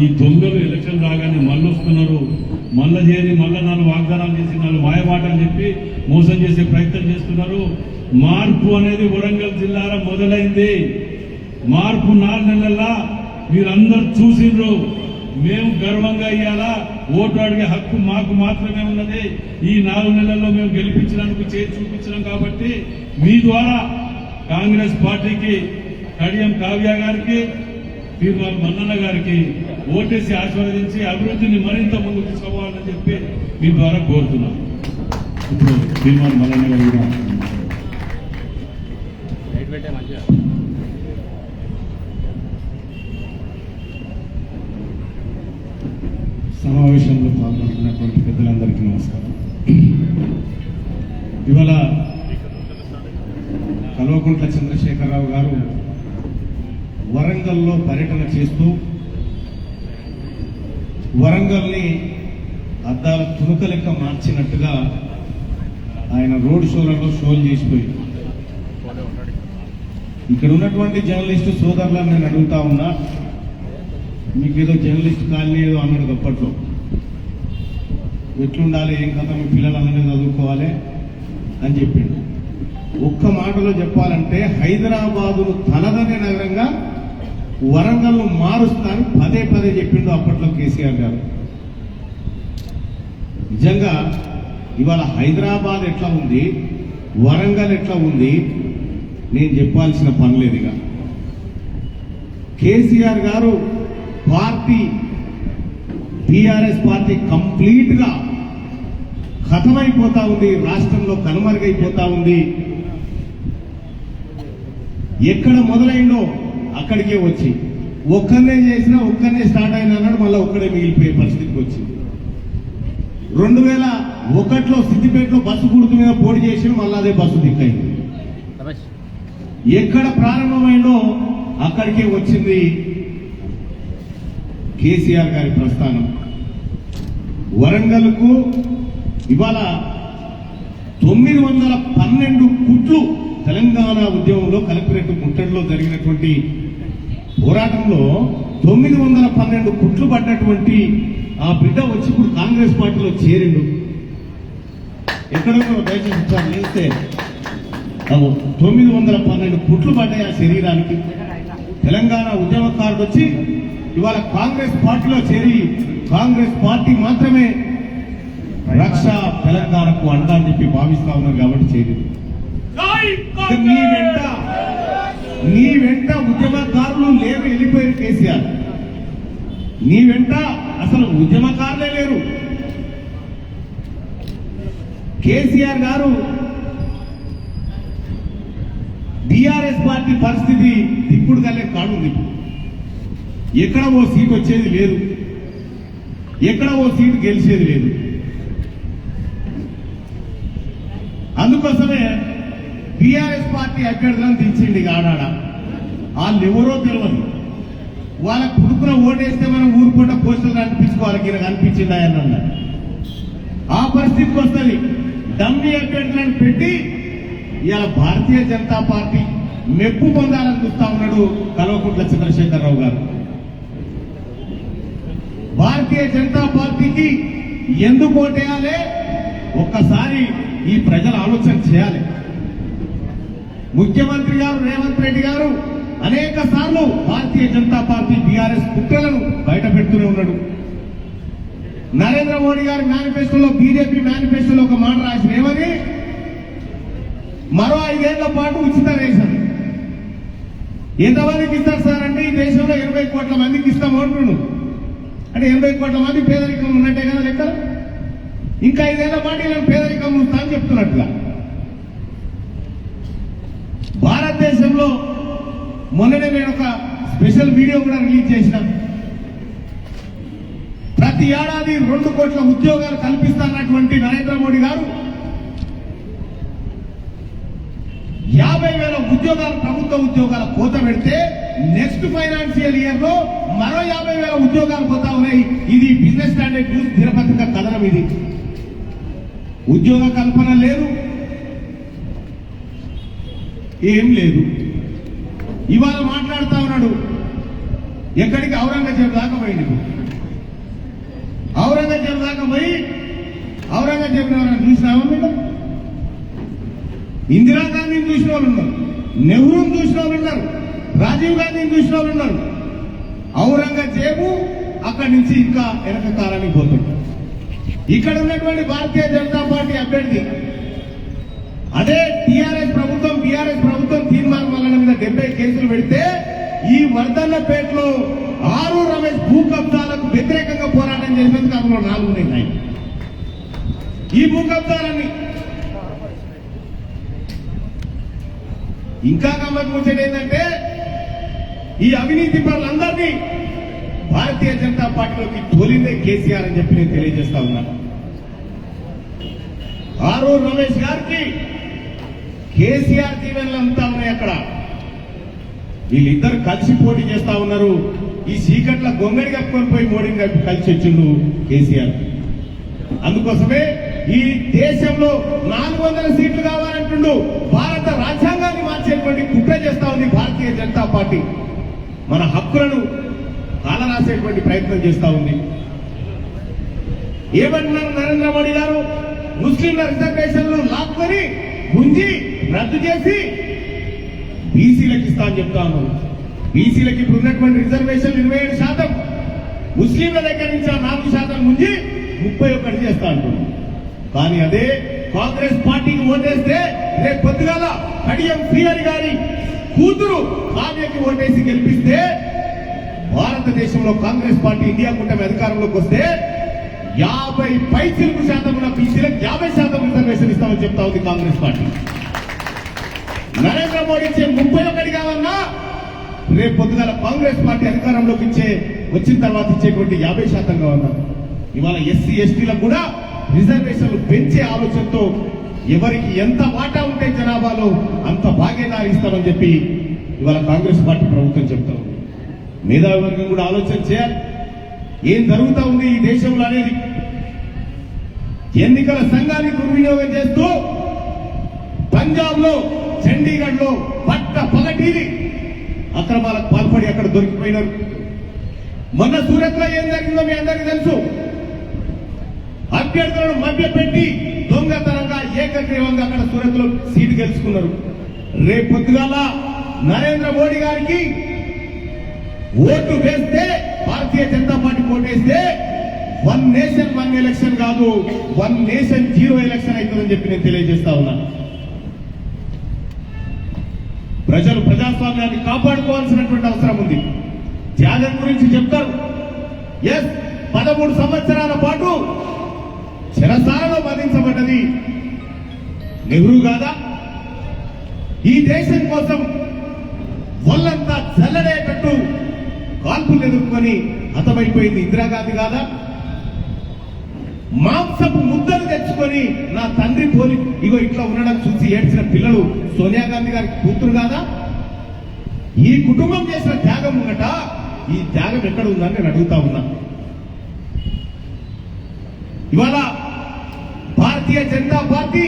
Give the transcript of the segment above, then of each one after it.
ఈ దొంగలు ఎలక్షన్ రాగానే మళ్ళీ వస్తున్నారు, మళ్ళీ చేరి మళ్ళీ నాలుగు వాగ్దానాలు చేసి నాలుగు మాయమాటలు చెప్పి మోసం చేసే ప్రయత్నం చేస్తున్నారు. మార్పు అనేది వరంగల్ జిల్లాలో మొదలైంది. మార్పు 4 నెలల్లో మీరందరూ చూసిండ్రు. మేము గర్వంగా ఇయ్యాలా ఓటు అడిగే హక్కు మాకు మాత్రమే ఉన్నది. ఈ 4 నెలల్లో మేము గెలిపించడానికి చేసి చూపించినాం. కాబట్టి మీ ద్వారా కాంగ్రెస్ పార్టీకి కడియం కావ్య గారికి, తీర్మాల్ మన్నన్న గారికి ఓటేసి ఆశీర్వదించి అభివృద్ధిని మరింత ముందుకు తీసుకోవాలని చెప్పి మీ ద్వారా కోరుతున్నాం. ఇప్పుడు తీర్మాల్ మన్నన్న గారు కూడా సమావేశంలో పాల్గొంటున్నటువంటి పెద్దలందరికీ నమస్కారం. ఇవాళ కల్వకుంట్ల చంద్రశేఖరరావు గారు వరంగల్లో పర్యటన చేస్తూ వరంగల్ని అద్దాల తునుక లెక్క మార్చినట్టుగా ఆయన రోడ్ షోలలో షోలు చేసిపోయి, ఇక్కడ ఉన్నటువంటి జర్నలిస్టు సోదరులను నేను అడుగుతా ఉన్నా, మీకు ఏదో జర్నలిస్ట్ కాలనీ ఏదో అన్నాడు అప్పట్లో, ఎట్లుండాలి ఏం కథ మీ పిల్లలందరినీ చదువుకోవాలి అని చెప్పిండు. ఒక్క మాటలో చెప్పాలంటే హైదరాబాదును తనదనే నగరంగా వరంగల్ను మారుస్తాను పదే పదే చెప్పిండు అప్పట్లో కేసీఆర్ గారు. నిజంగా ఇవాళ హైదరాబాద్ ఎట్లా ఉంది, వరంగల్ ఎట్లా ఉంది నేను చెప్పాల్సిన పని లేదుగా. కేసీఆర్ గారు పార్టీ టీఆర్ఎస్ పార్టీ కంప్లీట్ గా ఖతమైపోతా ఉంది, రాష్ట్రంలో కనుమరుగైపోతా ఉంది. ఎక్కడ మొదలైందో అక్కడికే వచ్చి ఒక్కనే చేసినా ఒక్కనే స్టార్ట్ అయినా అన్నాడు, మళ్ళీ ఒక్కడే మిగిలిపోయే పరిస్థితికి వచ్చింది. 2001లో సిద్దిపేటలో బస్సు గుర్తు మీద పోటీ చేసిన మళ్ళీ అదే బస్సు దిక్కైంది. ఎక్కడ ప్రారంభమైందో అక్కడికే వచ్చింది కేసీఆర్ గారి ప్రస్థానం. వరంగల్కు ఇవాళ 912 కుట్లు తెలంగాణ ఉద్యమంలో కలెక్టరేట్ ముట్టడిలో జరిగినటువంటి పోరాటంలో 912 కుట్లు పడ్డటువంటి ఆ బిడ్డ వచ్చి ఇప్పుడు కాంగ్రెస్ పార్టీలో చేరిండు. ఎక్కడో దయచేసి చేస్తే 912 కుట్లు పడ్డాయి ఆ శరీరానికి. తెలంగాణ ఉద్యమకారుడు వచ్చి ఇవాళ కాంగ్రెస్ పార్టీలో చేరి కాంగ్రెస్ పార్టీ మాత్రమే రక్ష తెలంగాణకు అండ అని చెప్పి భావిస్తా ఉన్నారు కాబట్టి చేరింది. నీ వెంట ఉద్యమకారులు లేరు, వెళ్ళిపోయారు కేసీఆర్. నీ వెంట అసలు ఉద్యమకారులే లేరు. కేసీఆర్ గారు టీఆర్ఎస్ పార్టీ పరిస్థితి ఇప్పుడు కలే కాడుంది. ఎక్కడ ఓ సీట్ వచ్చేది లేదు, ఎక్కడ ఓ సీటు గెలిచేది లేదు. అందుకోసమే టీఆర్ఎస్ పార్టీ అభ్యర్థులను దించింది ఆడాడ. వాళ్ళు ఎవరో తెలియదు, వాళ్ళ కుడుకున ఓటేస్తే మనం ఊరుకుంట పోస్టులు కనిపించుకోవాలి, గిర కనిపించిందా అని అన్నారు. ఆ పరిస్థితికి వస్తుంది. డమ్మీ అభ్యర్థులను పెట్టి ఇవాళ భారతీయ జనతా పార్టీ మెప్పు పొందాలని చూస్తా ఉన్నాడు కల్వకుంట్ల చంద్రశేఖరరావు గారు. భారతీయ జనతా పార్టీకి ఎందుకు ఓటేయాలి ఒక్కసారి ఈ ప్రజలు ఆలోచన చేయాలి. ముఖ్యమంత్రి గారు రేవంత్ రెడ్డి గారు అనేక సార్లు భారతీయ జనతా పార్టీ బీఆర్ఎస్ కుట్రలను బయట పెడుతూనే ఉన్నాడు. నరేంద్ర మోడీ గారి మేనిఫెస్టోలో, బీజేపీ మేనిఫెస్టోలో ఒక మాట రాసి ఏమని, మరో 5 ఏళ్ల పాటు ఉచిత రేషన్. ఎంతమందికి ఇస్తారు సార్ అంటే ఈ దేశంలో 80 కోట్ల మందికి ఇస్తాము అంటున్నాను. అంటే 80 కోట్ల మంది పేదరికం ఉన్నట్టే కదా లెక్క. ఇంకా 5 ఏళ్ల పాటు ఇలా పేదరికం ఉందా అని చెప్తున్నట్టుగా. భారతదేశంలో మొన్ననే నేను ఒక స్పెషల్ వీడియో కూడా రిలీజ్ చేసిన. ప్రతి ఏడాది 2 కోట్ల ఉద్యోగాలు కల్పిస్తున్నటువంటి నరేంద్ర మోడీ గారు 50,000 ఉద్యోగాలు, ప్రభుత్వ ఉద్యోగాల కోత పెడితే నెక్స్ట్ ఫైనాన్షియల్ ఇయర్ లో మరో 50,000 ఉద్యోగాలు పోతా ఉన్నాయి. ఇది బిజినెస్ స్టాండర్డ్ న్యూస్ దినపత్రిక కథనం. ఇది ఉద్యోగ కల్పన లేదు, ఏం లేదు. ఇవాళ మాట్లాడుతా ఉన్నాడు ఎక్కడికి ఔరంగజేబు దాకా పోయింది. ఔరంగజేబు దాకా పోయి ఔరంగజేబుని ఎవరైనా చూసినామా మీరు? ఇందిరాగాంధీని చూసిన వాళ్ళు ఉన్నారు, నెహ్రూని చూసిన వాళ్ళు ఉన్నారు, రాజీవ్ గాంధీని చూసిన వాళ్ళు ఉన్నారు. ఔరంగజేబు అక్కడి నుంచి ఇంకా వెనక కాలానికి పోతుంది. ఇక్కడ ఉన్నటువంటి భారతీయ జనతా పార్టీ అభ్యర్థి అదే టీఆర్ఎస్ ప్రభుత్వం బీఆర్ఎస్ ప్రభుత్వం తీర్మానం వల్ల మీద 70 కేసులు పెడితే ఈ వర్ధన్నపేటలో ఆరు రమేష్ భూ కబ్జాలకు వ్యతిరేకంగా పోరాటం చేసినందుకు అందులో 4 ఉన్నాయి. ఈ భూ కబ్జాలన్నీ ఇంకా గమ్మత్ ముచ్చట ఏంటంటే ఈ అవినీతి పరులందరినీ భారతీయ జనతా పార్టీలోకి తోలిందే కేసీఆర్ అని చెప్పి నేను తెలియజేస్తా ఉన్నాను. ఆరూరు రమేష్ గారికి కేసీఆర్ దీవెనలు అంతా ఉన్నాయి. అక్కడ వీళ్ళిద్దరు కలిసి పోటీ చేస్తా ఉన్నారు. ఈ చీకట్ల గొంగడి కప్పుకొని పోయి మోడీని కలిసి వచ్చిండు కేసీఆర్. అందుకోసమే ఈ దేశంలో 400 సీట్లు కావాలంటుండు. భారత రాజ్యాంగాన్ని మార్చేటువంటి కుట్ర చేస్తా ఉంది భారతీయ జనతా పార్టీ. మన హక్కులను కాలరాసేటువంటి ప్రయత్నం చేస్తా ఉంది. ఏమంటున్నారు నరేంద్ర మోడీ గారు? ముస్లింల రిజర్వేషన్లు లాక్కొని గుంజి రద్దు చేసి బీసీలకు ఇస్తా అని చెప్తా ఉన్నారు. బీసీలకు ఇప్పుడు ఉన్నటువంటి రిజర్వేషన్లు 27%, ముస్లింల దగ్గర నుంచి 4% గుంజి 31 చేస్తా అంటున్నారు. కానీ అదే కాంగ్రెస్ పార్టీకి ఓటేస్తే రేపు పొద్దుగాల కడియం శ్రీహరి గారి కూతురు కావ్యకి ఓటేసి గెలిపిస్తే భారతదేశంలో కాంగ్రెస్ పార్టీ ఇండియా కూటమి అధికారంలోకి వస్తే 50% ఉన్న బీసీలకు 50% రిజర్వేషన్ ఇస్తామని చెప్తా ఉంది కాంగ్రెస్ పార్టీ. నరేంద్ర మోడీ ఇచ్చే 31 కావన్నా రేపు పొద్దుగాల కాంగ్రెస్ పార్టీ అధికారంలోకి వచ్చిన తర్వాత ఇచ్చేటువంటి 50% కావన్నా. ఇవాళ ఎస్సీ ఎస్టీలకు కూడా రిజర్వేషన్లు పెంచే ఆలోచనతో ఎవరికి ఎంత వాటా ఉంటే జనాభాలో అంత భాగీదారి ఇస్తామని చెప్పి ఇవాళ కాంగ్రెస్ పార్టీ ప్రభుత్వం చెప్తా ఉంది. మేధావి వర్గం కూడా ఆలోచన చేయాలి. ఏం జరుగుతా ఉంది ఈ దేశంలో అనేది. ఎన్నికల సంఘాన్ని దుర్వినియోగం చేస్తూ పంజాబ్ లో చండీగఢ్ లో పట్ట పగటిని అక్రమాలకు పాల్పడి అక్కడ దొరికిపోయినారు. మొన్న సూరత్ లో ఏం జరిగిందో మీ అందరికీ తెలుసు. అభ్యర్థులను మభ్యపెట్టి దొంగతనంగా ఏకగ్రీవంగా అక్కడ సూరత్ లో సీటు గెలుచుకున్నారు. రేపు పొద్దుగాల నరేంద్ర మోడీ గారికి ఓటు వేస్తే భారతీయ జనతా పార్టీ ఓటేస్తే 1 నేషన్ 1 ఎలక్షన్ కాదు, 1 నేషన్ 0 ఎలక్షన్ అవుతుందని చెప్పి నేను తెలియజేస్తా ఉన్నాను. ప్రజలు ప్రజాస్వామ్యాన్ని కాపాడుకోవాల్సినటువంటి అవసరం ఉంది. త్యాగం గురించి చెప్తారు. 13 సంవత్సరాల పాటు చెరసాలలో బంధించబడ్డది నెహ్రూ కాదా? ఈ దేశం కోసం ఒళ్ళంతా చల్లడేటట్టు కాల్పులు ఎదుర్కొని హతమైపోయింది ఇందిరాగాంధీ కాదా? మాంసపు ముద్దలు తెచ్చుకొని నా తండ్రి పోలి ఇగో ఇట్లా ఉండడం చూసి ఏడ్చిన పిల్లలు సోనియా గాంధీ గారి కూతురు కాదా? ఈ కుటుంబం చేసిన త్యాగం ఉన్నట ఈ త్యాగం ఎక్కడ ఉందని నేను అడుగుతా ఉన్నా. ఇవాళ భారతీయ జనతా పార్టీ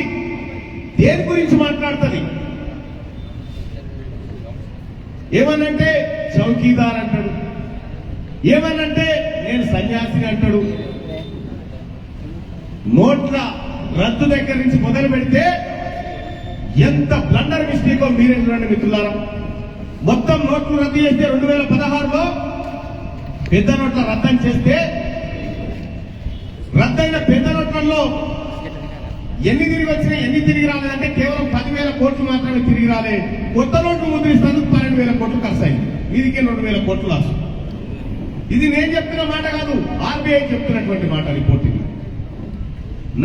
దేని గురించి మాట్లాడుతుంది? ఏమనంటే చౌకీదార్ అంటాడు, ఏమనంటే నేను సన్యాసిని అంటాడు. నోట్ల రద్దు దగ్గర నుంచి మొదలు పెడితే ఎంత బ్లండర్ మిస్టేకో మీరే చూడండి మిత్రులారా. మొత్తం నోట్లు రద్దు చేస్తే 2016లో పెద్ద నోట్ల రద్దని చేస్తే రద్దయిన పెద్ద నోట్లలో ఎన్ని తిరిగి వచ్చినాయి ఎన్ని తిరిగి రాలేదంటే కేవలం 10,000 కోట్లు మాత్రమే తిరిగి రాలే. కొత్త నోట్లు ముద్రిస్తేందుకు 12,000 కోట్లు ఖర్చు అయింది. వీరికి 2,000 కోట్లు లాస్. ఇది నేను చెప్తున్న మాట కాదు, ఆర్బీఐ చెప్తున్నటువంటి మాట రిపోర్ట్. ఇది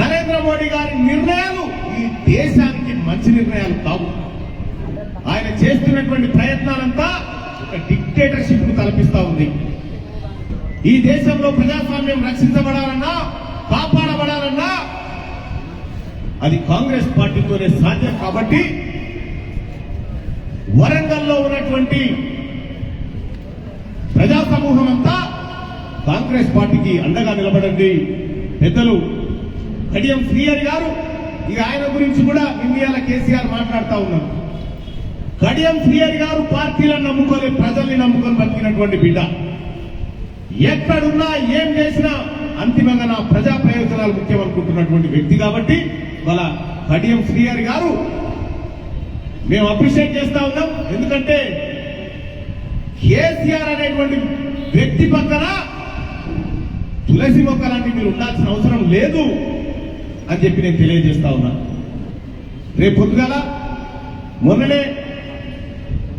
నరేంద్ర మోడీ గారి నిర్ణయాలు ఈ దేశానికి మంచి నిర్ణయాలు కావు. ఆయన చేస్తున్నటువంటి ప్రయత్నాలంతా ఒక డిక్టేటర్షిప్ ను తలపిస్తా ఉంది. ఈ దేశంలో ప్రజాస్వామ్యం రక్షించబడాలన్నా కాపాడబడాలన్నా అది కాంగ్రెస్ పార్టీతోనే సాధ్యం. కాబట్టి వరంగల్లో ఉన్నటువంటి ప్రజా సమూహం అంతా కాంగ్రెస్ పార్టీకి అండగా నిలబడండి. పెద్దలు కడియం శ్రీహరి గారు, ఇక ఆయన గురించి కూడా ఇండియాలో కేసీఆర్ మాట్లాడుతూ ఉన్నారు. కడియం శ్రీహరి గారు పార్టీలను నమ్ముకొని ప్రజల్ని నమ్ముకొని బతికినటువంటి బిడ్డ. ఎక్కడున్నా ఏం చేసినా అంతిమంగా నా ప్రజా ప్రయోజనాలు ముఖ్యమనుకుంటున్నటువంటి వ్యక్తి కాబట్టి వాళ్ళ కడియం శ్రీహరి గారు మేము అప్రిషియేట్ చేస్తా ఉన్నాం. ఎందుకంటే కేసీఆర్ అనేటువంటి వ్యక్తి పక్కన తులసి మొక్క లాంటి మీరు ఉండాల్సిన అవసరం లేదు అని చెప్పి నేను తెలియజేస్తా ఉన్నా. రేపు పొద్దుగాల మొన్ననే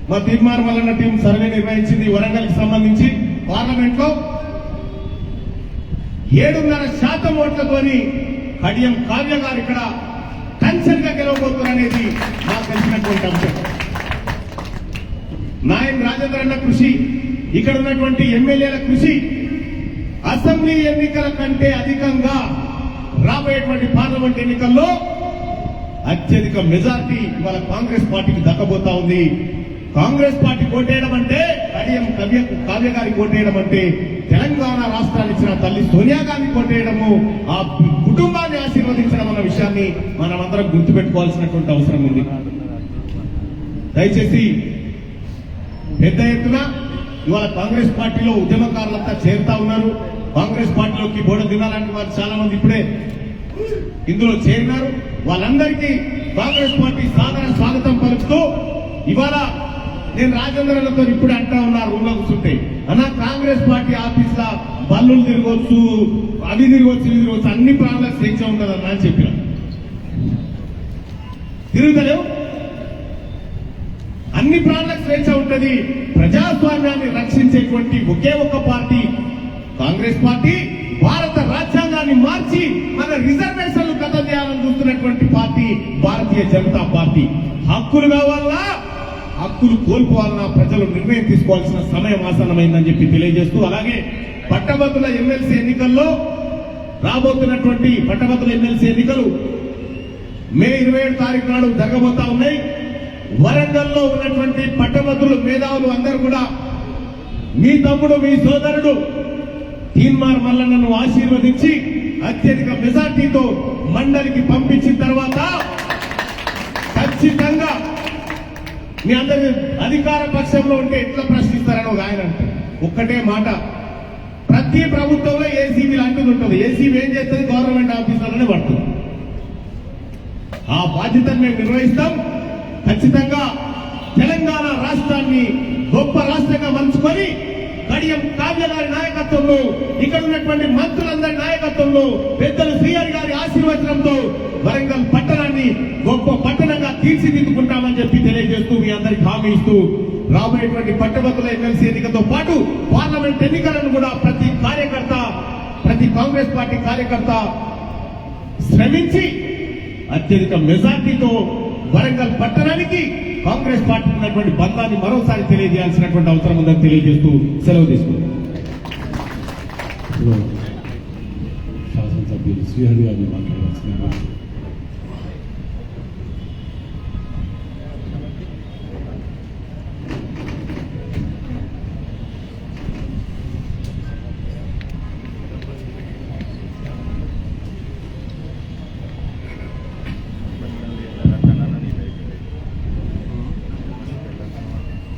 మా తీర్మార్ మల్లన్న టీం సర్వే నిర్వహించింది వరంగల్కి సంబంధించి. పార్లమెంట్ లో 7.5% ఓట్లతోని కడియం కావ్య గారు ఇక్కడ కన్సర్న్ గా గెలవబోతున్నారనేది నాకు తెలిసినటువంటి అంశం. నాయన్ రాజేంద్ర అన్న కృషి, ఇక్కడ ఉన్నటువంటి ఎమ్మెల్యేల కృషి అసెంబ్లీ ఎన్నికల కంటే అధికంగా రాబోయేటువంటి పార్లమెంట్ ఎన్నికల్లో అత్యధిక మెజార్టీ ఇవాళ కాంగ్రెస్ పార్టీకి దక్కబోతా ఉంది. కాంగ్రెస్ పార్టీ కోటేయడం అంటే కడియం కావ్య గారి కోటేయడం అంటే తెలంగాణ రాష్ట్రాన్ని ఇచ్చిన తల్లి సోనియా గాంధీ కోటేయడము, ఆ కుటుంబాన్ని ఆశీర్వదించడం అన్న విషయాన్ని మనమందరం గుర్తుపెట్టుకోవాల్సినటువంటి అవసరం ఉంది. దయచేసి పెద్ద ఎత్తున ఇవాళ కాంగ్రెస్ పార్టీలో ఉద్యమకారులంతా చేరుతా ఉన్నారు. కాంగ్రెస్ పార్టీలోకి బోడ దినాలంటే వారు చాలా మంది ఇప్పుడే ఇందులో చేరినారు. వాళ్ళందరికీ కాంగ్రెస్ పార్టీ సాదర స్వాగతం పలుకుతూ ఇవాళ నేను రాజేంద్రలతో ఇప్పుడు అంటా ఉన్నా రూమ్ లో కూర్చుంటే, అన్నా కాంగ్రెస్ పార్టీ ఆఫీస్ లా బల్లులు తిరగొచ్చు, అవి తిరగొచ్చు, ఇవి తిరగొచ్చు, అన్ని ప్రాణాలకు స్వేచ్ఛ ఉంటుందన్నా అని చెప్పిన. తిరుగుతలేవు, అన్ని ప్రాణాలకు స్వేచ్ఛ ఉంటుంది. ప్రజాస్వామ్యాన్ని రక్షించేటువంటి ఒకే ఒక్క పార్టీ కాంగ్రెస్ పార్టీ. భారత రాజ్యాంగాన్ని మార్చి మన రిజర్వేషన్లు గతం చేయాలని చూస్తున్నటువంటి పార్టీ భారతీయ జనతా పార్టీ. హక్కులు కావాలన్నా, హక్కులు కోల్పోవాలన్నా ప్రజలు నిర్ణయం తీసుకోవాల్సిన సమయం ఆసన్నమైందని చెప్పి తెలియజేస్తూ, అలాగే పట్టభద్రుల ఎమ్మెల్సీ ఎన్నికల్లో రాబోతున్నటువంటి పట్టభద్రుల ఎమ్మెల్సీ ఎన్నికలు మే 27 తారీఖు నాడు జరగబోతా ఉన్నాయి. వరంగల్లో ఉన్నటువంటి పట్టభద్రులు మేధావులు అందరూ కూడా మీ తమ్ముడు మీ సోదరుడు తీన్మార్ మల్లన్నను ఆశీర్వదించి అత్యధిక మెజార్టీతో మండలికి పంపించిన తర్వాత ఖచ్చితంగా మీ అందరి అధికార పక్షంలో ఉంటే ఎట్లా ప్రశ్నిస్తారని ఒక ఆయన అంటే ఒక్కటే మాట, ప్రతి ప్రభుత్వంలో ఏసీబీ లాంటిది ఉంటుంది. ఏసీబీ ఏం చేస్తుంది? గవర్నమెంట్ ఆఫీసర్లోనే పడుతుంది. ఆ బాధ్యతను మేము నిర్వహిస్తాం. ఖచ్చితంగా తెలంగాణ రాష్ట్రాన్ని గొప్ప రాష్ట్రంగా మలుచుకొని కడియం కావ్య గారి నాయకత్వంలో, ఇక్కడ ఉన్నటువంటి మంత్రులందరి నాయకత్వంలో, పెద్దలు శ్రీహరి గారి ఆశీర్వచనంతో వరంగల్ పట్టణాన్ని గొప్ప పట్టణంగా తీర్చిదిద్దుకుంటామని చెప్పి తెలియజేస్తూ మీ అందరికి హామీ ఇస్తూ, రాబోయేటువంటి పట్టభద్రుల ఎమ్మెల్సీ ఎన్నికతో పాటు పార్లమెంట్ ఎన్నికలను కూడా ప్రతి కార్యకర్త, ప్రతి కాంగ్రెస్ పార్టీ కార్యకర్త శ్రమించి అత్యధిక మెజార్టీతో వరంగల్ పట్టణానికి కాంగ్రెస్ పార్టీ ఉన్నటువంటి బంధాన్ని మరోసారి తెలియజేయాల్సినటువంటి అవసరం ఉందని తెలియజేస్తూ సెలవు తీసుకుంటాం. శాసనసభ్యులు శ్రీహరి గారిని మాట్లాడాల్సిన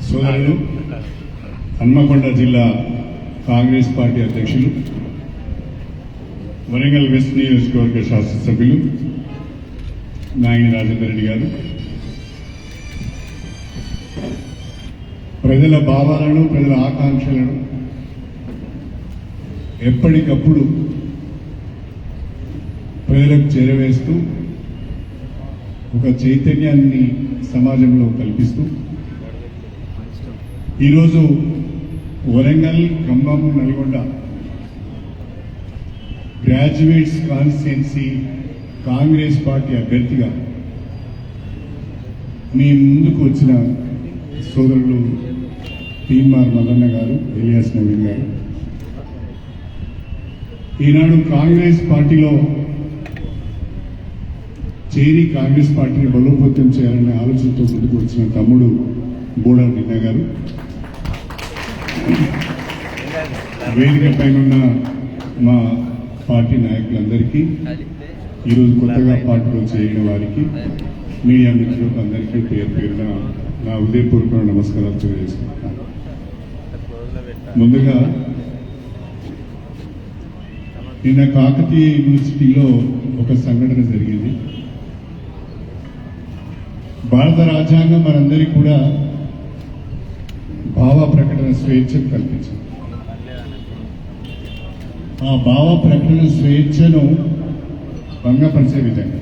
సోదరులు, హన్మకొండ జిల్లా కాంగ్రెస్ పార్టీ అధ్యక్షులు, వరంగల్ వెస్ట్ నియోజకవర్గ శాసనసభ్యులు నాయని రాజేందర్ రెడ్డి గారు, ప్రజల భావాలను, ప్రజల ఆకాంక్షలను ఎప్పటికప్పుడు ప్రజలకు చేరవేస్తూ ఒక చైతన్యాన్ని సమాజంలో కల్పిస్తూ ఈరోజు Warangal, Khammam, Nalgonda graduates constituency Congress party అభ్యర్థిగా మీ ముందుకు వచ్చిన సోదరులు తీన్మార్ మల్లన్న గారు, ఎలియాస్ నవీన్ గారు, ఈనాడు కాంగ్రెస్ పార్టీలో చేరి కాంగ్రెస్ పార్టీని బలోపేతం చేయాలనే ఆలోచనతో ముందుకు వచ్చిన తమ్ముడు బోడా నిన్న గారు, వేదిక పైన ఉన్న మా పార్టీ నాయకులందరికీ, ఈరోజు కొత్తగా పార్టీలో చేరిన వారికి, మీడియా మిత్రులకు అందరికీ పేరు పేరున నా హృదయపూర్వక నమస్కారాలు తెలియజేస్తున్నాను. ముందుగా నిన్న కాకతీయ యూనివర్సిటీలో ఒక సంఘటన జరిగింది. భారత రాజ్యాంగం మనందరికీ కూడా భావ ప్రకటన స్వేచ్ఛను కల్పించింది. ఆ భావ ప్రకటన స్వేచ్ఛను భంగపరిచే విధంగా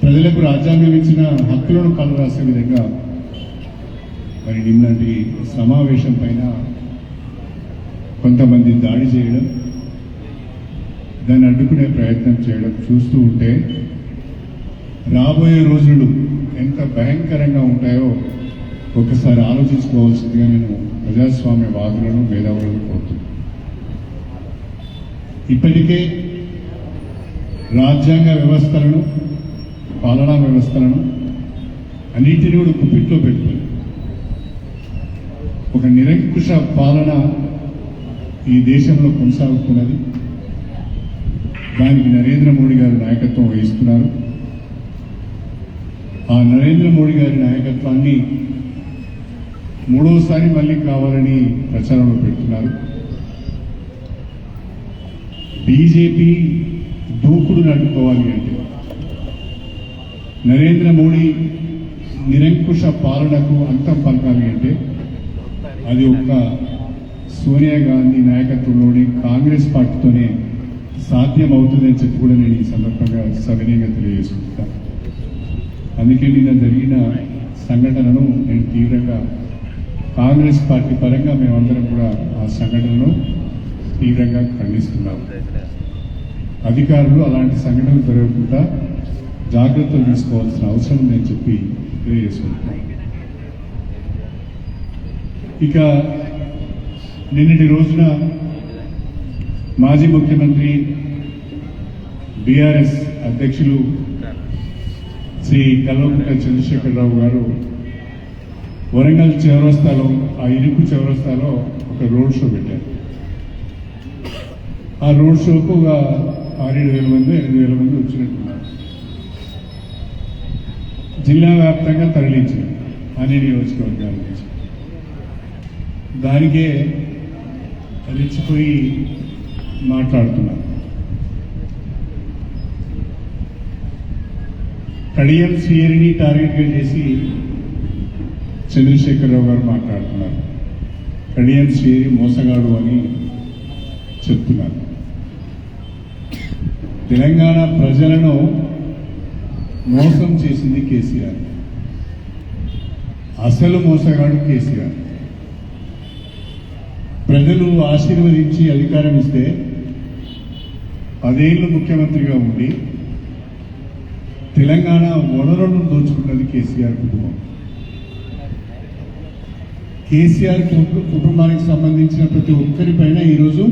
ప్రజలకు రాజ్యాంగం ఇచ్చిన హక్కులను కలరాసే విధంగా మరి నిన్నటి సమావేశం పైన కొంతమంది దాడి చేయడం, దాన్ని అడ్డుకునే ప్రయత్నం చేయడం చూస్తూ ఉంటే రాబోయే రోజులు ఎంత భయంకరంగా ఉంటాయో ఒకసారి ఆలోచించుకోవాల్సిందిగా నేను ప్రజాస్వామ్య వాదులను మేధావులను కోరుతున్నాను. ఇప్పటికే రాజ్యాంగ వ్యవస్థలను, పాలనా వ్యవస్థలను అన్నింటినీ కూడా గుప్పిట్లో పెట్టుకుని ఒక నిరంకుశ పాలన ఈ దేశంలో కొనసాగుతున్నది. దానికి నరేంద్ర మోడీ గారు నాయకత్వం వహిస్తున్నారు. ఆ నరేంద్ర మోడీ గారి నాయకత్వాన్ని మూడోసారి మళ్ళీ కావాలని ప్రచారంలో పెడుతున్నారు. బీజేపీ దూకుడును అడ్డుకోవాలి అంటే, నరేంద్ర మోడీ నిరంకుశ పాలనకు అంతం పలకాలి అంటే అది ఒక్క సోనియా గాంధీ నాయకత్వంలోని కాంగ్రెస్ పార్టీతోనే సాధ్యం అవుతుందని చెప్పి కూడా నేను ఈ సందర్భంగా సవినయంగా తెలియజేసుకుంటాను. అందుకే నిన్న జరిగిన సంఘటనను నేను తీవ్రంగా కాంగ్రెస్ పార్టీ పరంగా మేమందరం కూడా ఆ సంఘటనను తీవ్రంగా ఖండిస్తున్నాం. అధికారులు అలాంటి సంఘటనలు జరగకుండా జాగ్రత్తలు తీసుకోవాల్సిన అవసరం ఉందని చెప్పి తెలియజేసుకుంటున్నాం. ఇక నిన్నటి రోజున మాజీ ముఖ్యమంత్రి బీఆర్ఎస్ అధ్యక్షులు శ్రీ కల్వకుంట్ల చంద్రశేఖరరావు గారు వరంగల్ చౌరస్తాలో, ఆ ఇరుకు చౌరస్తాలో ఒక రోడ్ షో పెట్టారు. ఆ రోడ్ షోకు ఒక 6,000-7,000 మంది 8,000 మంది వచ్చినట్టున్నారు. జిల్లా వ్యాప్తంగా తరలించారు అన్ని నియోజకవర్గాల నుంచి. దానికే రెచ్చిపోయి మాట్లాడుతున్నారు. కడియం శ్రీహరిని టార్గెట్గా చేసి చంద్రశేఖరరావు గారు మాట్లాడుతున్నారు. కడియం శ్రీహరి మోసగాడు అని చెప్తున్నారు. తెలంగాణ ప్రజలను మోసం చేసింది కేసీఆర్. అసలు మోసగాడు కేసీఆర్. ప్రజలు ఆశీర్వదించి అధికారం ఇస్తే 10 ఏళ్ళు ముఖ్యమంత్రిగా ఉండి తెలంగాణ వనరులను దోచుకున్నది కేసీఆర్ కుటుంబం. కేసీఆర్ కుటుంబానికి సంబంధించిన ప్రతి ఒక్కరిపైన ఈరోజు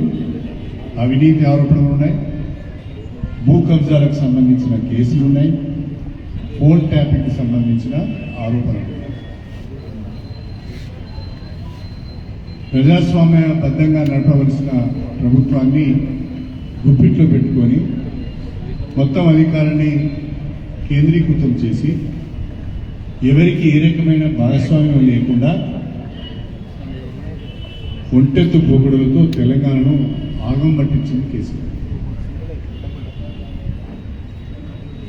అవినీతి ఆరోపణలు ఉన్నాయి, భూ కబ్జాలకు సంబంధించిన కేసులు ఉన్నాయి, ఫోన్ ట్యాపింగ్కి సంబంధించిన ఆరోపణలు. ప్రజాస్వామ్యబద్ధంగా నడపవలసిన ప్రభుత్వాన్ని గుప్పిట్లో పెట్టుకొని మొత్తం అధికారాన్ని కేంద్రీకృతం చేసి ఎవరికి ఏ రకమైన భాగస్వామ్యం లేకుండా ఒంటెత్తు పోగొడులతో తెలంగాణను ఆగం పట్టించింది కేసీఆర్.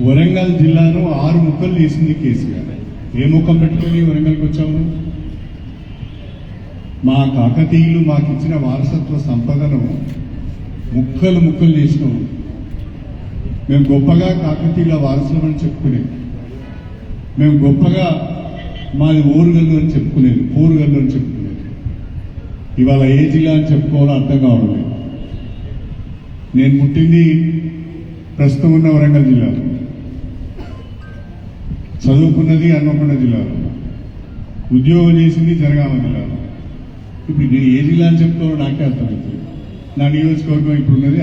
వరంగల్ జిల్లాను 6 ముక్కలు చేసింది కేసీఆర్. ఏ ముఖం పెట్టుకొని వరంగల్కి వచ్చాము? మా కాకతీయులు మాకు ఇచ్చిన వారసత్వ సంపదను ముక్కలు ముక్కలు చేసినాము. మేము గొప్పగా కాకతీయుల వారసులమని చెప్పుకునేది, మేము గొప్పగా మాది ఓరుగల్లు అని చెప్పుకునేది, పోరుగల్లు అని చెప్పుకునేది. ఇవాళ ఏ జిల్లా అని చెప్పుకోవాలో అర్థం కావడం లేదు. నేను పుట్టింది ప్రస్తుతం ఉన్న వరంగల్ జిల్లాలో, చదువుకున్నది హన్మకొండ జిల్లాలో, ఉద్యోగం చేసింది జనగామ జిల్లాలో. ఇప్పుడు నేను ఏ జిల్లా అని చెప్పుకోవాలో నాకే అర్థమవుతుంది. నా నియోజకవర్గం ఇప్పుడు ఉన్నది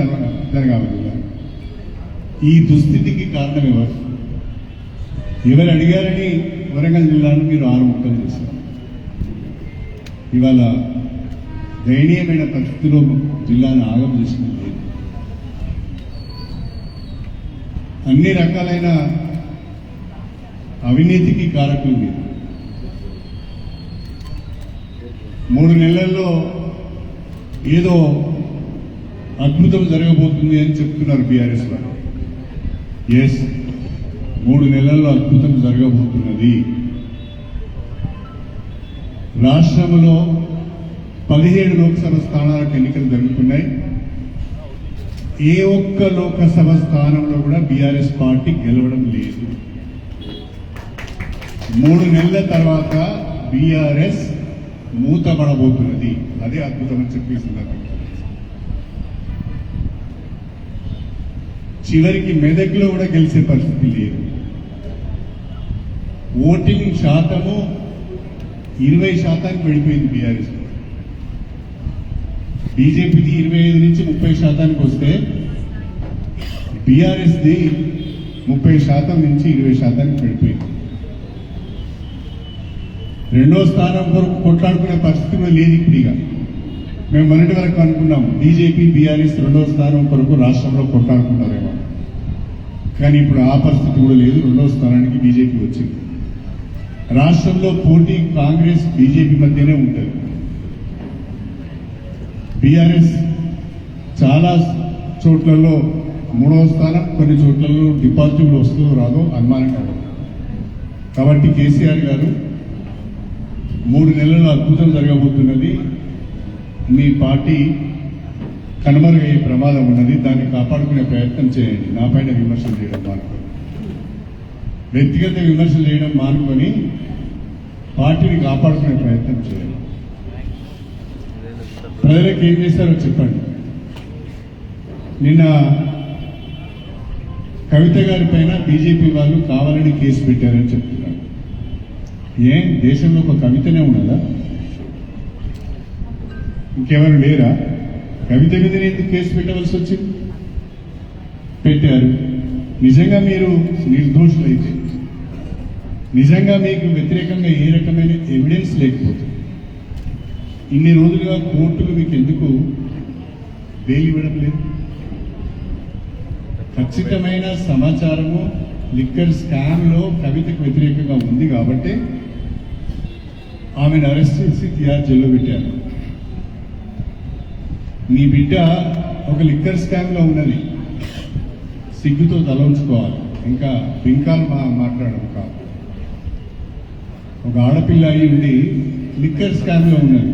జనగామ జిల్లా. ఈ దుస్థితికి కారణం ఎవరు అడిగారని వరంగల్ జిల్లాను మీరు 6 ముక్కలు చేశారు. ఇవాళ దయనీయమైన పరిస్థితిలో జిల్లాను ఆగం చేసింది లేదు. అన్ని రకాలైన అవినీతికి కారకులు మీరు. 3 నెలల్లో ఏదో అద్భుతం జరగబోతుంది అని చెప్తున్నారు బీఆర్ఎస్ వారు. ఎస్, 3 నెలల్లో అద్భుతం జరగబోతున్నది. రాష్ట్రంలో 17 లోక్సభ స్థానాలకు ఎన్నికలు జరుగుతున్నాయి. ఏ ఒక్క లోకసభ స్థానంలో కూడా బీఆర్ఎస్ పార్టీ గెలవడం లేదు. 3 నెలల తర్వాత బీఆర్ఎస్ మూతపడబోతున్నది. అదే అద్భుతం అని చెప్పేస్తున్నారు. చివరికి మెదక్లో కూడా గెలిచే పరిస్థితి లేదు. ఓటింగ్ శాతము 20% పడిపోయింది బీఆర్ఎస్. బీజేపీది 25 నుంచి 30% వస్తే బీఆర్ఎస్ది 30% నుంచి 20% పడిపోయింది. 2వ స్థానం వరకు కొట్లాడుకునే పరిస్థితి కూడా లేదు ఇప్పుడు. ఇక మేము మొన్నటి వరకు అనుకున్నాం బీజేపీ బీఆర్ఎస్ 2వ స్థానం కొరకు రాష్ట్రంలో కొట్లాడుకుంటారేమో, కానీ ఇప్పుడు ఆ పరిస్థితి కూడా లేదు. 2వ స్థానానికి బీజేపీ వచ్చింది. రాష్ట్రంలో పోటీ కాంగ్రెస్ బీజేపీ మధ్యనే ఉంటుంది. బీఆర్ఎస్ చాలా చోట్లలో 3వ స్థానం, కొన్ని చోట్లలో డిపాజిట్లు వస్తుందో రాదో అనుమానంగా ఉంది. కాబట్టి కేసీఆర్ గారు 3 నెలల్లో అద్భుతం జరగబోతున్నది. మీ పార్టీ కనుమరుగయ్యే ప్రమాదం ఉన్నది. దాన్ని కాపాడుకునే ప్రయత్నం చేయండి. నా పైన విమర్శలు చేయడం మానుకొని, వ్యక్తిగత విమర్శలు చేయడం మానుకొని పార్టీని కాపాడుకునే ప్రయత్నం చేయండి. ప్రజలకు ఏం చేస్తారో చెప్పండి. నిన్న కవిత గారి పైన బీజేపీ వాళ్ళు కావాలని కేసు పెట్టారని చెప్తున్నారు. ఏం దేశంలో ఒక కవితనే ఉన్నదా? ఇంకెవరు లేరా? కవిత మీద ఎందుకు కేసు పెట్టవలసి వచ్చింది? పెట్టారు. నిజంగా మీరు నిర్దోషులైతే, నిజంగా మీకు వ్యతిరేకంగా ఏ రకమైన ఎవిడెన్స్ లేకపోతే ఇన్ని రోజులుగా కోర్టులు మీకు ఎందుకు బెయిల్ ఇవ్వడం లేదు? ఖచ్చితమైన సమాచారము లిక్కర్ స్కామ్ లో కవితకు వ్యతిరేకంగా ఉంది కాబట్టి ఆమెను అరెస్ట్ చేసి తిహార్ జైల్లో పెట్టారు. మీ బిడ్డ ఒక లిక్కర్ స్కామ్ లో ఉన్నది, సిగ్గుతో తల ఉంచుకోవాలి. ఇంకా బింకాలు మాట్లాడడం కాదు. ఒక ఆడపిల్ల అయి ఉండి లిక్కర్ స్కామ్ లో ఉన్నది.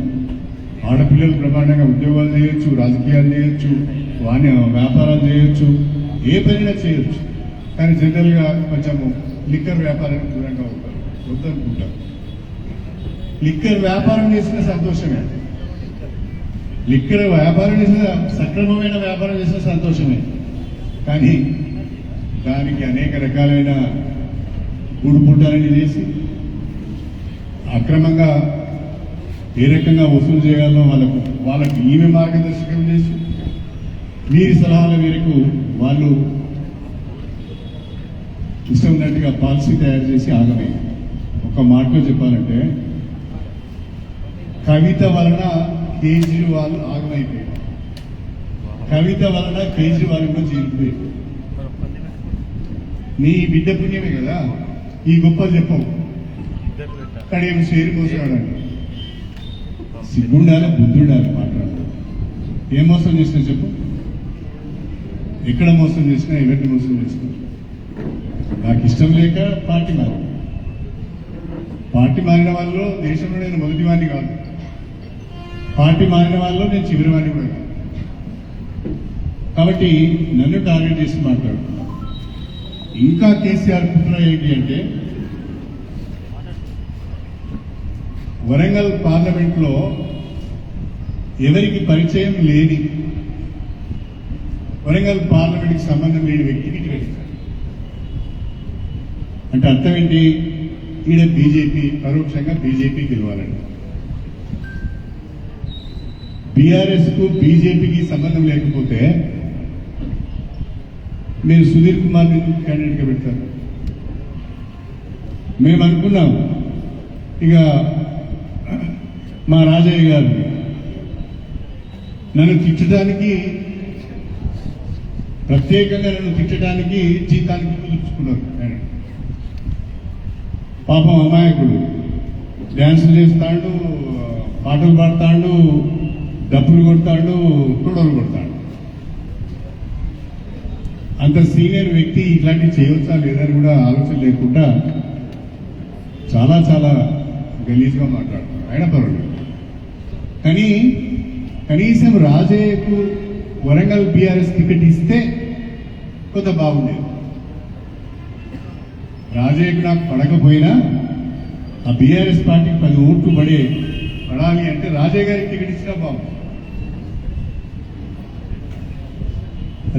ఆడపిల్లలు బ్రహ్మాండంగా ఉద్యోగాలు చేయొచ్చు, రాజకీయాలు చేయొచ్చు, వాణి వ్యాపారాలు చేయొచ్చు, ఏ పనైనా చేయొచ్చు. కానీ జనరల్గా కొంచెము లిక్కర్ వ్యాపారానికి దూరంగా ఉంటారు, వద్దనుకుంటారు. లిక్కర్ వ్యాపారం చేసిన సంతోషమే, లిక్కర్ వ్యాపారం చేసిన సక్రమమైన వ్యాపారం చేసిన సంతోషమే. కానీ దానికి అనేక రకాలైన గూడుపుట్టాలని చేసి అక్రమంగా ఏ రకంగా వసూలు చేయాలో వాళ్ళకు ఈమె మార్గదర్శకం చేసి వీరి సలహాల మేరకు వాళ్ళు ఇష్టం ఉన్నట్టుగా పాలసీ తయారు చేసి ఆగమే. ఒక మాటలో చెప్పాలంటే కవిత వలన కేజ్రీవాల్ ఆగమైపోయాడు, కవిత వలన కేజ్రీవాల్ కూడా చేరిపోయాడు. నీ బిడ్డ పుణ్యమే కదా ఈ గొప్పలు చెప్పవు. కానీ ఏమి షేరు మోసాడండి. సిగ్గుండాలి, బుద్ధుండాలి మాట్లాడాలి. ఏ మోసం చేసినా చెప్పు, ఎక్కడ మోసం చేసినా, ఎవరిని మోసం చేసినా. నాకు ఇష్టం లేక పార్టీ మారిన వాళ్ళలో దేశంలో నేను మొదటి వాడిని కాదు, పార్టీ మారిన వాళ్ళలో నేను చివరి వాడిని కూడా కాదు. కాబట్టి నన్ను టార్గెట్ చేసి మాట్లాడుతున్నా. ఇంకా కేసీఆర్ కుట్ర ఏంటి అంటే వరంగల్ పార్లమెంట్లో ఎవరికి పరిచయం లేని, వరంగల్ పార్లమెంట్కి సంబంధం లేని వ్యక్తికి టికెట్ ఇస్తారు. అంటే అర్థం ఏంటి? ఈడ బీజేపీ, పరోక్షంగా బీజేపీ గెలవాలండి. బీఆర్ఎస్ కు బీజేపీకి సంబంధం లేకపోతే మీరు సుధీర్ కుమార్ క్యాండిడేట్గా పెడతారు. మేము అనుకున్నాం ఇక మా రాజయ్య గారు నన్ను తిట్టడానికి, ప్రత్యేకంగా నన్ను తిట్టడానికి జీతానికి పిలుచుకున్నారు. పాపం అమాయకుడు డ్యాన్సులు చేస్తాడు, పాటలు పాడతాడు, డప్పులు కొడతాడు, తొడలు కొడతాడు. అంత సీనియర్ వ్యక్తి ఇట్లాంటివి చేయవచ్చా లేదని కూడా ఆలోచన లేకుండా చాలా చాలా గలీజ్గా మాట్లాడుతున్నారు. ఆయన పర్వాలేదు, కానీ కనీసం రాజయ్యకు వరంగల్ బీఆర్ఎస్ టికెట్ ఇస్తే కొంత బాగుండేది. రాజయ్యకు నాకు పడకపోయినా ఆ బీఆర్ఎస్ పార్టీకి 10 ఓట్లు పడాలి అంటే రాజయ్య గారికి టికెట్ ఇచ్చినా బాగుంది.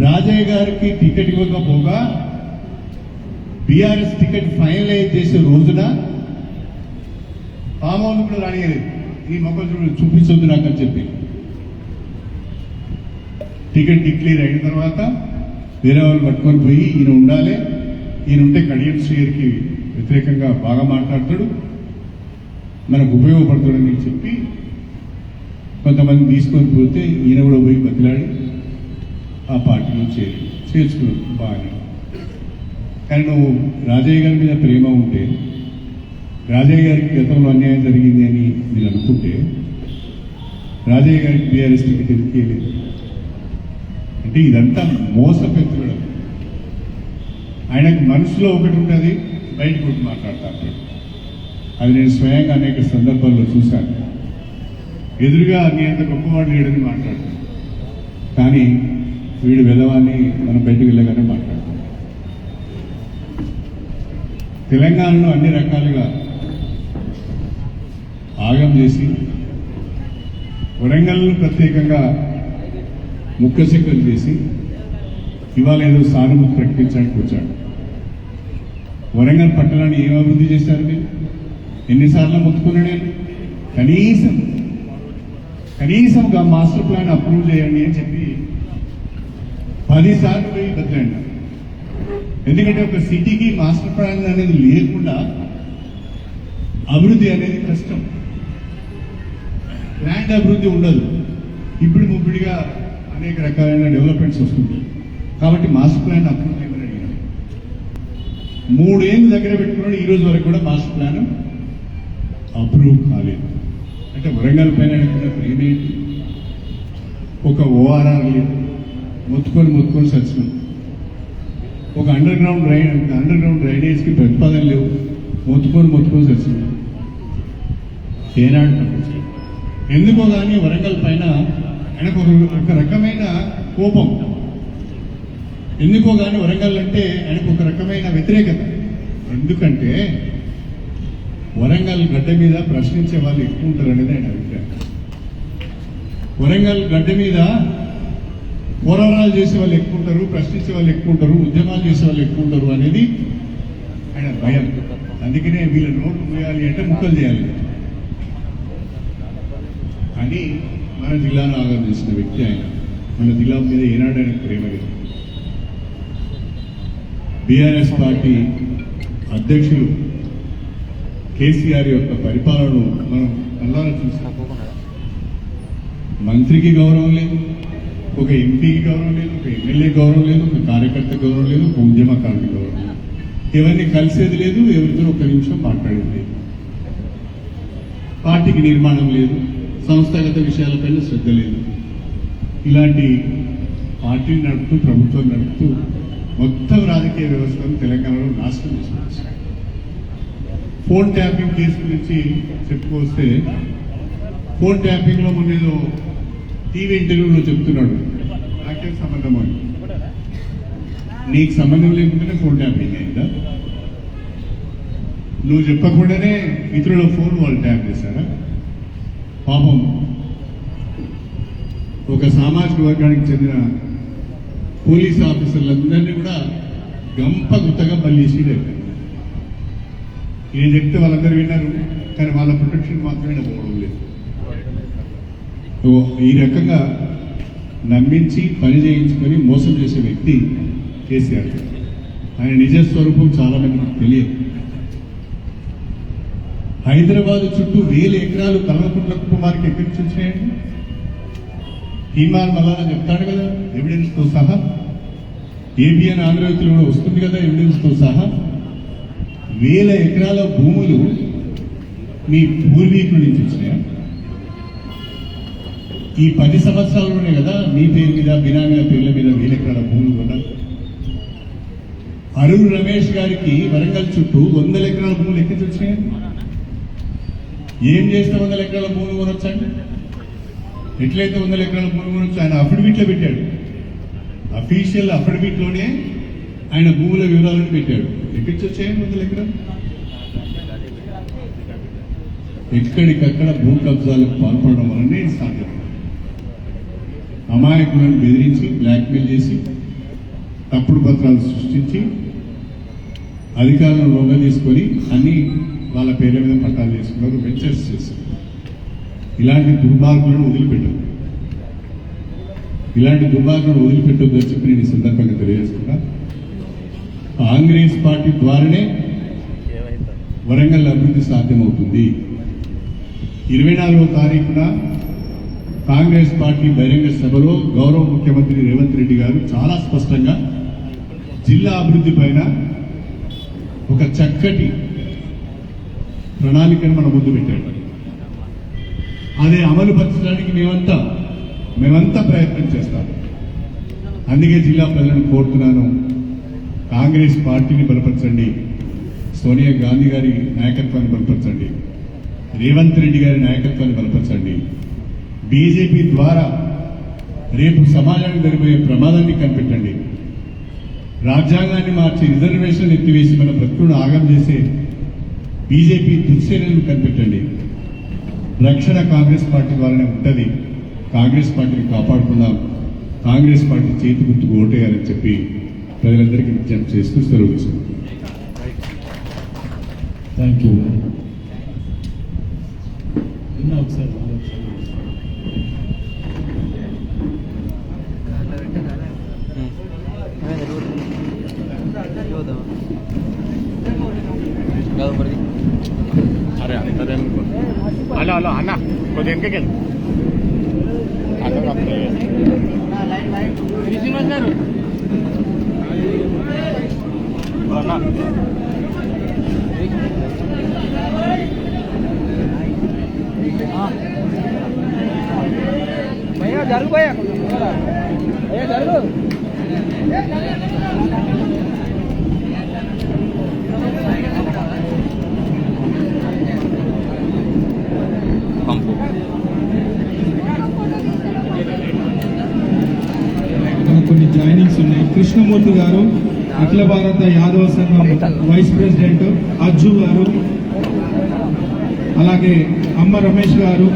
రాజయ్య గారికి టికెట్ ఇవ్వకపోగా బీఆర్ఎస్ టికెట్ ఫైనలైజ్ చేసే రోజున పామౌలు కూడా రానియలేదు. ఈ మొక్కలు చూపించొద్దు నాకు అని చెప్పి టికెట్ డిక్లేర్ అయిన తర్వాత వేరే వాళ్ళు పట్టుకొని పోయి ఈయన ఉండాలి, ఈయన ఉంటే కడియం శ్రీయర్కి వ్యతిరేకంగా బాగా మాట్లాడతాడు, మనకు ఉపయోగపడతాడని చెప్పి కొంతమంది తీసుకొని పోతే ఈయన కూడా పోయి బతిలాడి ఆ పార్టీలో చేర్చుకున్నాడు బాగానే. కానీ నువ్వు రాజయ్య గారి మీద ప్రేమ ఉంటే, రాజయ్య గారికి గతంలో అన్యాయం జరిగింది అని మీరు అనుకుంటే రాజయ్య గారికి బీఆర్ఎస్ టికెట్ ఎందుకు ఇవ్వలేదు అంటే ఇదంతా మోసపెత్తుడం. ఆయనకు మనసులో ఒకటి ఉంటుంది, బయటకు ఒకటి మాట్లాడతాడు. అది నేను స్వయంగా అనేక సందర్భాల్లో చూశాను. ఎదురుగా నీ అంత గొప్పవాడు లేడని మాట్లాడతాడు, కానీ వీడు వెధవాన్ని మనం బయటకు వెళ్ళగానే మాట్లాడతాం. తెలంగాణలో అన్ని రకాలుగా ఆగం చేసి వరంగల్ను ప్రత్యేకంగా ముక్కశిక్కలు చేసి ఇవాళ ఏదో సానుభూతి ప్రకటించడానికి వచ్చాడు. వరంగల్ పట్టణాన్ని ఏం అభివృద్ధి చేశారు మీరు? ఎన్నిసార్లు మొత్తుకున్నా నేను కనీసంగా మాస్టర్ ప్లాన్ అప్రూవ్ చేయండి అని చెప్పి 10 సార్లు పోయి బతిలాడినా. ఎందుకంటే ఒక సిటీకి మాస్టర్ ప్లాన్ అనేది లేకుండా అభివృద్ధి అనేది కష్టం, ల్యాండ్ అభివృద్ధి ఉండదు. ఇప్పుడు ముప్పిడిగా అనేక రకాలైన డెవలప్మెంట్స్ వస్తుంటాయి. కాబట్టి మాస్టర్ ప్లాన్ అప్రూవ్ చేయమని అడిగినాం. 3 ఏళ్ళు దగ్గర పెట్టుకున్నాడు, ఈ రోజు వరకు కూడా మాస్టర్ ప్లాన్ అప్రూవ్ కాలేదు. అంటే వరంగల్ పైన అనుకున్న ప్రేమేంటి? ఒక ఓఆర్ఆర్ లేదు, మొత్తుకొని సచ్చినాం. ఒక అండర్ గ్రౌండ్ డ్రైనేజ్కి ప్రతిపాదన లేవు, మొత్తుకొని సచ్చినాం. ఏనాడు పంపించారు? ఎందుకో కానీ వరంగల్ పైన ఆయనకు ఒక రకమైన కోపం. ఎందుకో కానీ వరంగల్ అంటే ఆయనకు ఒక రకమైన వ్యతిరేకత. ఎందుకంటే వరంగల్ గడ్డ మీద ప్రశ్నించే వాళ్ళు ఎక్కువ ఉంటారు అనేది ఆయన అభిప్రాయం. వరంగల్ గడ్డ మీద పోరాటాలు చేసే వాళ్ళు ఎక్కువ ఉంటారు, ప్రశ్నించే వాళ్ళు ఎక్కువ ఉంటారు, ఉద్యమాలు చేసే వాళ్ళు ఎక్కువ ఉంటారు అనేది ఆయన భయం. అందుకనే వీళ్ళ నోట్లు పోయాలి అంటే ముక్కలు చేయాలి. కానీ మన జిల్లాను ఆగం చేసిన వ్యక్తి ఆయన. మన జిల్లా మీద ఏనాడు ఆయన ప్రేమ లేదు. బీఆర్ఎస్ పార్టీ అధ్యక్షులు కేసీఆర్ యొక్క పరిపాలనను మనం కళ్ళారా చూసాం. మంత్రికి గౌరవం లేదు, ఒక ఎంపీకి గౌరవం లేదు, ఒక ఎమ్మెల్యే గౌరవం లేదు, ఒక కార్యకర్త గౌరవం లేదు, ఒక ఉద్యమకారుడికి గౌరవం లేదు. ఎవరిని కలిసేది లేదు, ఎవరితో ఒక నిమిషం మాట్లాడేది లేదు. పార్టీకి నిర్మాణం లేదు, సంస్థాగత విషయాలపైన శ్రద్ధ లేదు. ఇలాంటి పార్టీని నడుపుతూ, ప్రభుత్వం నడుపుతూ మొత్తం రాజకీయ వ్యవస్థను తెలంగాణలో నాశనం చేసుకోవచ్చు. ఫోన్ ట్యాపింగ్ కేసు గురించి చెప్పుకొస్తే, ఫోన్ ట్యాపింగ్ లో మొన్నేదో టీవీ ఇంటర్వ్యూలో చెప్తున్నాడు, నాకేం సంబంధం అని. నీకు సంబంధం లేకుండానే ఫోన్ ట్యాపింగ్ అయిందా? నువ్వు చెప్పకుండానే ఇతరుల ఫోన్ వాళ్ళు ట్యాప్ చేశారా? పాపం ఒక సామాజిక వర్గానికి చెందిన పోలీస్ ఆఫీసర్లందరినీ కూడా గంప గుత్తగా బలిసి ఏం చెప్తే వాళ్ళందరూ విన్నారు, కానీ వాళ్ళ ప్రొటెక్షన్ మాత్రమే పోవడం లేదు. ఈ రకంగా నమ్మించి పని చేయించుకొని మోసం చేసే వ్యక్తి కేసీఆర్. ఆయన నిజ స్వరూపం చాలా మందికి తెలియదు. హైదరాబాద్ చుట్టూ 1000 ఎకరాలు కల్వకుంట్ల కుటుంబానికి ఎక్కడి నుంచి వచ్చినాయండి? హిమాల్ మల్లారా చెప్తాడు కదా ఎవిడెన్స్ తో సహా. ఏబిఎన్ ఆంధ్రజ్యోతిలో కూడా వస్తుంది కదా ఎవిడెన్స్ తో సహా. 1000 ఎకరాల భూములు మీ పూర్వీకుల నుంచి వచ్చినాయా? ఈ 10 సంవత్సరాల్లోనే కదా మీ పేరు మీద, బినామీల పేర్ల మీద 1000 ఎకరాల భూములు కొన్నారు. అరుణ్ రమేష్ గారికి వరంగల్ చుట్టూ 100 ఎకరాల భూములు ఎక్కి వచ్చినాయి. ఏం చేస్తే 100 ఎకరాల భూమి కొనొచ్చండి? ఎట్లయితే 100 ఎకరాల భూమి కొనొచ్చు ఆయన అఫిడవిట్లో పెట్టాడు. అఫీషియల్ అఫిడవిట్లోనే ఆయన భూముల వివరాలను పెట్టాడు. ఎక్కడికి వచ్చాయండి 100 ఎకరాలు? ఎక్కడికక్కడ భూ కబ్జాలకు పాల్పడడం వల్లనే సాధ్యం. అమాయకులను బెదిరించి బ్లాక్మెయిల్ చేసి తప్పుడు పత్రాలు సృష్టించి అధికారులను లోగా తీసుకొని అన్ని వాళ్ళ పేర్ల మీద పట్టాలు చేసుకున్నారు, వెంచర్స్ చేశారు. ఇలాంటి దుర్మార్గులను వదిలిపెట్టదు. ఇలాంటి దుర్మార్గులను వదిలిపెట్టొద్దు అని చెప్పి నేను ఈ సందర్భంగా తెలియజేస్తున్నా. కాంగ్రెస్ పార్టీ ద్వారానే వరంగల్ అభివృద్ధి సాధ్యమవుతుంది. 24వ తారీఖున కాంగ్రెస్ పార్టీ బహిరంగ సభలో గౌరవ ముఖ్యమంత్రి రేవంత్ రెడ్డి గారు చాలా స్పష్టంగా జిల్లా అభివృద్ధి పైన ఒక చక్కటి ప్రణాళికను మన ముందు పెట్టాడు. అదే అమలు పరచడానికి మేమంతా ప్రయత్నం చేస్తాం. అందుకే జిల్లా ప్రజలను కోరుతున్నాను, కాంగ్రెస్ పార్టీని బలపరచండి, సోనియా గాంధీ గారి నాయకత్వాన్ని బలపరచండి, రేవంత్ రెడ్డి గారి నాయకత్వాన్ని బలపరచండి. బీజేపీ ద్వారా రేపు సమాజానికి జరిగే ప్రమాదాన్ని కనిపెట్టండి. రాజ్యాంగాన్ని మార్చి రిజర్వేషన్ ఎత్తివేసి మన బ్రతుకులను ఆగం చేసే బీజేపీ దుశ్చర్యలను కనిపెట్టండి. రక్షణ కాంగ్రెస్ పార్టీ ద్వారానే ఉంటుంది. కాంగ్రెస్ పార్టీని కాపాడుకుందాం. కాంగ్రెస్ పార్టీ చేతి గుర్తుకు ఓటేయాలని చెప్పి ప్రజలందరికీ విజ్ఞప్తి చేస్తూ సెలవు తీసుకుంటాం. Thank you. ఒకసారి అరే హలో హలో అన్న కొద్దిగా ఎంకెళ్ళి भैया जरूर भैया भैया जरूर కొన్ని జాయినింగ్స్ ఉన్నాయి. కృష్ణమూర్తి గారు అఖిల భారత యాదవ సంఘం వైస్ ప్రెసిడెంట్, అజ్జు గారు, అలాగే అమ్మ రమేష్ గారు,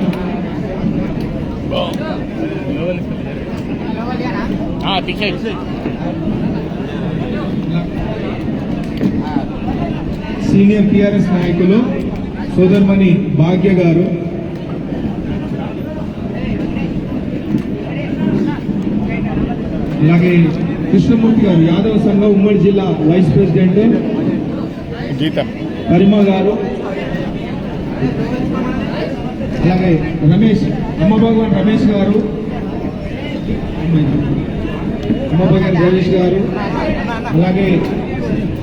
సీనియర్ టిఆర్ఎస్ నాయకులు సోదర్మణి భాగ్య గారు, అలాగే కృష్ణమూర్తి గారు యాదవ సంఘం ఉమ్మడి జిల్లా వైస్ ప్రెసిడెంట్, కరిమ గారు, అలాగే రమేష్ అమ్మభగవాన్ రమేష్ గారు, అమ్మభగవాన్ రమేష్ గారు, అలాగే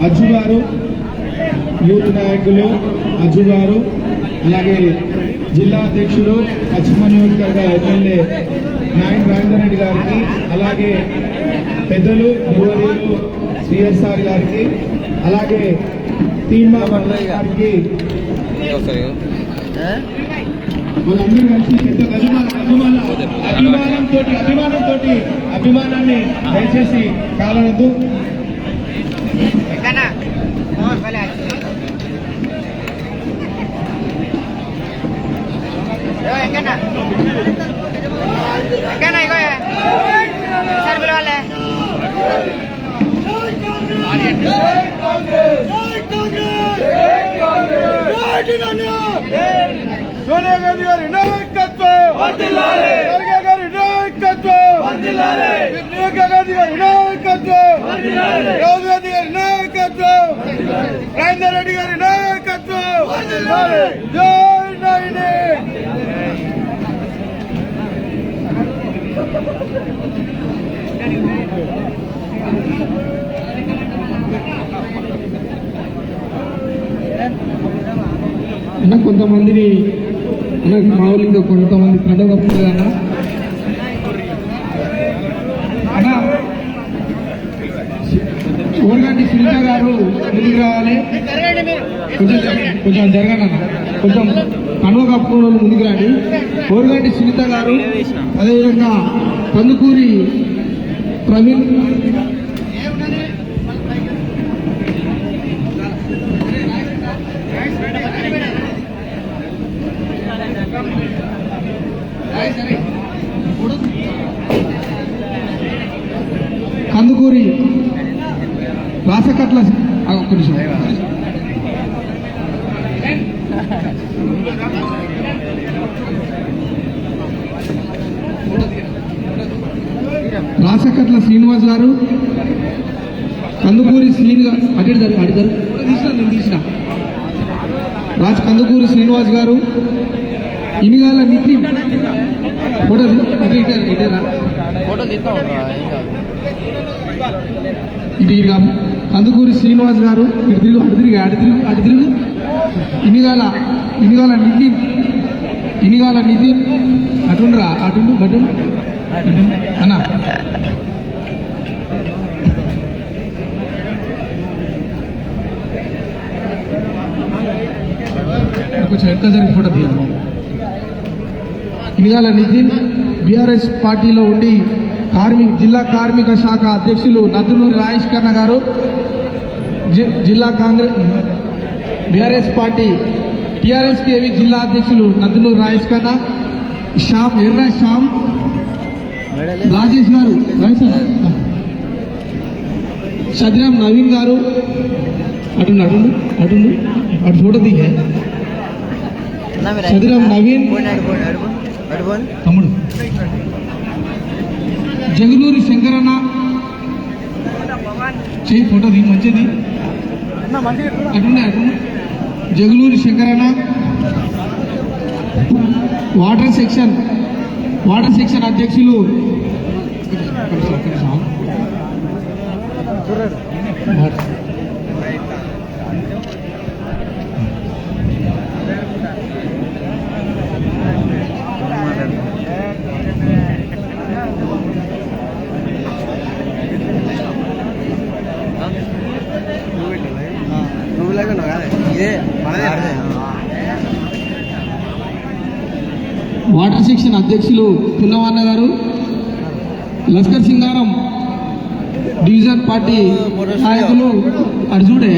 అజ్జు గారు, యూత్ నాయకులు అజ్జు గారు, అలాగే జిల్లా అధ్యక్షులు పశ్చిమ నియోజకవర్గ ఎమ్మెల్యే నాయన్ రాజేందర్ రెడ్డి గారికి, అలాగే పెద్దలు యువరీలు సిఎస్ఆర్ గారికి, అలాగే తీన్మా మల్లయ్య గారికి, వాళ్ళందరూ కలిసి పెద్ద అభిమానాన్ని దయచేసి కాలనద్దు. సోనియా గాంధీ గారి నాయకత్వం, ఖర్గే గారి నాయకత్వం, ప్రియాంక గాంధీ గారి నాయకత్వం, రాహుల్ గాంధీ గారి నాయకత్వం, రాజేందర్ రెడ్డి గారి నాయకత్వం, జై నాయనే. కొంతమందిని మామూలు ఇంకా కొంతమంది పండుగ ఓరగంటి సునీత గారు ముందుకు రావాలి. కొంచెం జరగండి, కొంచెం కనువ కప్పుకున్న వాళ్ళు ముందుకు రండి. కోరుగంటి సునీత గారు, అదేవిధంగా కందుకూరి ప్రవీణ్, కందుకూరి రాసకట్ల, ఒక్క నిమిషం, రాసకట్ల శ్రీనివాస్ గారు, కందుకూరి శ్రీని గారు, అడిగారు నేను తీసిన రాజ్ కందుకూరి శ్రీనివాస్ గారు, ఇనిగాల నితిన్ ఫోటో ఇటేనా ఇది కందుకూరి శ్రీనివాస్ గారు, అటు తిరుగు ఇనిగాల నితిన్ అటుండ్రా అటుండు బటు అన్న కొంచెం ఎక్కువ జరిగి ఫోటో తీయాలి. ఇనిగాల నితిన్ బీఆర్ఎస్ పార్టీలో ఉండి జిల్లా కార్మిక శాఖ అధ్యక్షులు నద్దునూరి రాజేష్ ఖన్నా గారు, జిల్లా కాంగ్రెస్ బీఆర్ఎస్ పార్టీ టీఆర్ఎస్ కేవి జిల్లా అధ్యక్షులు నద్దునూరి రాజేష్ ఖన్నా, ఎర్ర శ్యామ్ రాజేష్ గారు, సద్రాం నవీన్ గారు, అటు ఫోటో దిగే సద్రాం నవీన్ తమ్ముడు, జగులూరి శంకరన్న చేయి ఫోటో ది మంచిది, అటుండే జగులూరి శంకరన్న, వాటర్ సెక్షన్ అధ్యక్షులు వాటర్ సెక్షన్ అధ్యక్షులు పున్నవన్న గారు, లష్కర్ సింగారం డివిజన్ పార్టీ నాయకులు అర్జుడే,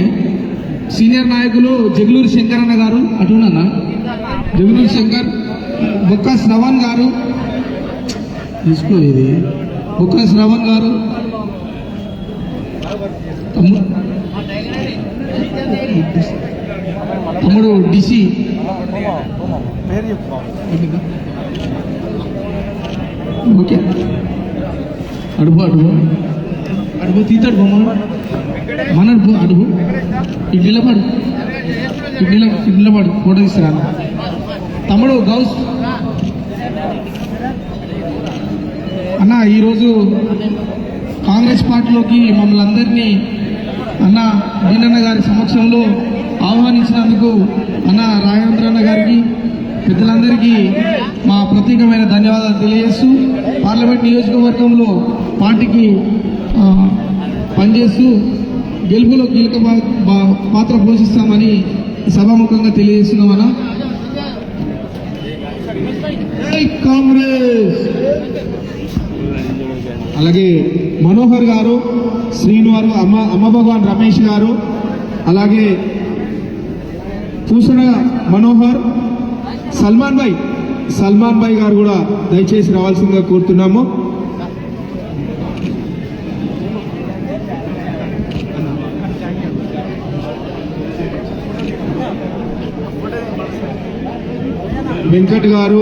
సీనియర్ నాయకులు జగులూరి శంకరన్న గారు, అటున్నా జగులూరి శంకర్, బొక్క శ్రవణ్ గారు, తీసుకో ఇది బొక్క శ్రవణ్ గారు, తమ్ముడు డిసి ఓకే అడుగు తీతాడు మన అడుగు ఇటు నిలబడు ఫోటో తీస్తారా తమ్ముడు గౌస్ అన్న. ఈరోజు కాంగ్రెస్ పార్టీలోకి మమ్మల్ని అందరినీ అన్న వీణన్న గారి సమక్షంలో ఆహ్వానించినందుకు అన్న రాఘవేంద్రన్న గారికి, పెద్దలందరికీ మా ప్రత్యేకమైన ధన్యవాదాలు తెలియజేస్తూ, పార్లమెంట్ నియోజకవర్గంలో పార్టీకి పనిచేస్తూ గెలుపులో కీలక పాత్ర పోషిస్తామని సభాముఖంగా తెలియజేస్తున్నామన్నా. కాంగ్రెస్. అలాగే మనోహర్ గారు, శ్రీనివారు, అమ్మ భగవాన్ రమేష్ గారు, అలాగే పూసణ మనోహర్, సల్మాన్ భాయ్ గారు కూడా దయచేసి రావాల్సిందిగా కోరుతున్నాము. వెంకట్ గారు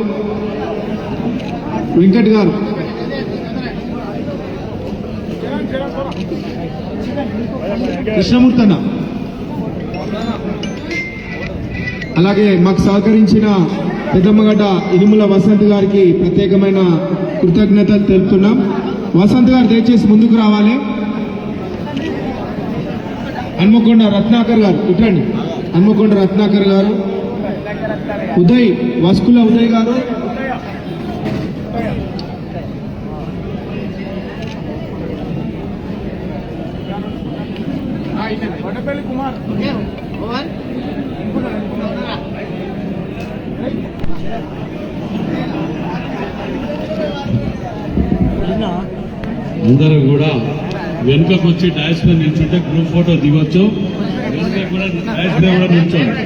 కృష్ణమూర్తి అన్న, అలాగే మాకు సహకరించిన పెద్దమ్మగడ్డ ఇనుముల వసంత్ గారికి ప్రత్యేకమైన కృతజ్ఞతలు తెలుపుతున్నాం. వసంత్ గారు దయచేసి ముందుకు రావాలి. హన్మకొండ రత్నాకర్ గారు ఇట్రండి. హన్మకొండ రత్నాకర్ గారు, వస్కుల ఉదయ్ గారు, అందరూ కూడా వెనుకకు వచ్చి డాష్ మీద నిల్చుంటే గ్రూప్ ఫోటో దిగొచ్చు. వెనుక కూడా డాష్ మీద కూడా నిల్చోండి.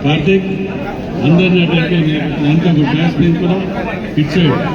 కార్తీక్ అందరినీ వెనుకకు డాష్ మీద కూడా ఇచ్చేయండి.